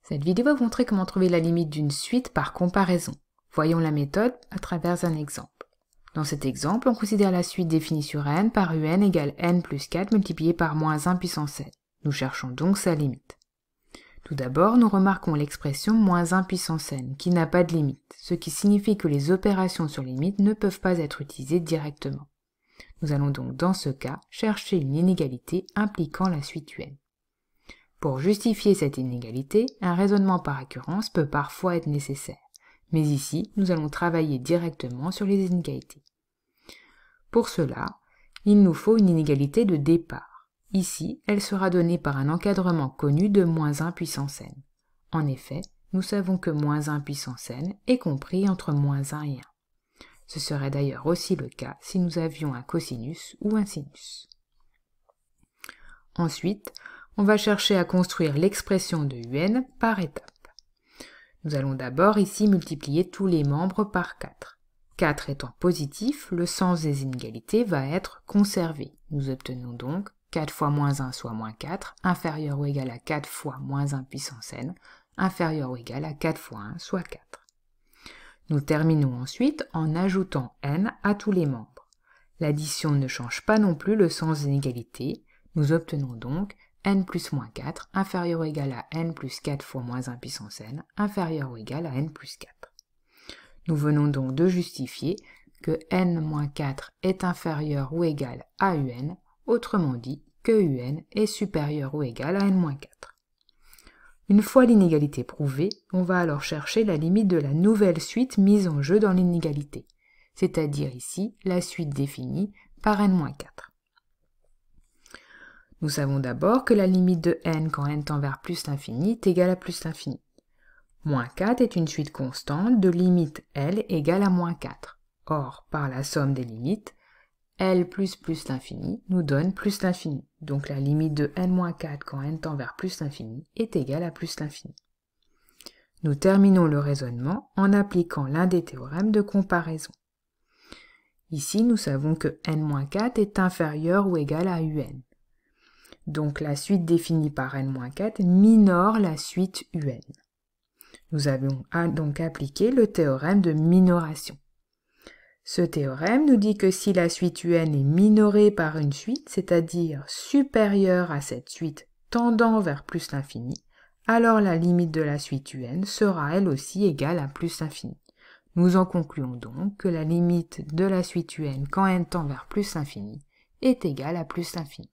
Cette vidéo va vous montrer comment trouver la limite d'une suite par comparaison. Voyons la méthode à travers un exemple. Dans cet exemple, on considère la suite définie sur n par un égale n plus 4 multiplié par moins 1 puissance n. Nous cherchons donc sa limite. Tout d'abord, nous remarquons l'expression moins 1 puissance n, qui n'a pas de limite, ce qui signifie que les opérations sur limite ne peuvent pas être utilisées directement. Nous allons donc dans ce cas chercher une inégalité impliquant la suite un. Pour justifier cette inégalité, un raisonnement par occurrence peut parfois être nécessaire, mais ici, nous allons travailler directement sur les inégalités. Pour cela, il nous faut une inégalité de départ. Ici, elle sera donnée par un encadrement connu de moins 1 puissance n. En effet, nous savons que moins 1 puissance n est compris entre moins 1 et 1. Ce serait d'ailleurs aussi le cas si nous avions un cosinus ou un sinus. Ensuite, on va chercher à construire l'expression de un par étapes. Nous allons d'abord ici multiplier tous les membres par 4. 4 étant positif, le sens des inégalités va être conservé. Nous obtenons donc 4 fois moins 1 soit moins 4, inférieur ou égal à 4 fois moins 1 puissance n, inférieur ou égal à 4 fois 1 soit 4. Nous terminons ensuite en ajoutant n à tous les membres. L'addition ne change pas non plus le sens des inégalités. Nous obtenons donc n plus moins 4 inférieur ou égal à n plus 4 fois moins 1 puissance n inférieur ou égal à n plus 4. Nous venons donc de justifier que n moins 4 est inférieur ou égal à un, autrement dit que un est supérieur ou égal à n moins 4. Une fois l'inégalité prouvée, on va alors chercher la limite de la nouvelle suite mise en jeu dans l'inégalité, c'est-à-dire ici la suite définie par n moins 4. Nous savons d'abord que la limite de n quand n tend vers plus l'infini est égale à plus l'infini. Moins 4 est une suite constante de limite L égale à moins 4. Or, par la somme des limites, L plus l'infini nous donne plus l'infini. Donc la limite de n-4 quand n tend vers plus l'infini est égale à plus l'infini. Nous terminons le raisonnement en appliquant l'un des théorèmes de comparaison. Ici, nous savons que n-4 est inférieur ou égal à un. Donc la suite définie par n-4 minore la suite un. Nous avons donc appliqué le théorème de minoration. Ce théorème nous dit que si la suite un est minorée par une suite, c'est-à-dire supérieure à cette suite tendant vers plus l'infini, alors la limite de la suite un sera elle aussi égale à plus l'infini. Nous en concluons donc que la limite de la suite un quand n tend vers plus l'infini est égale à plus l'infini.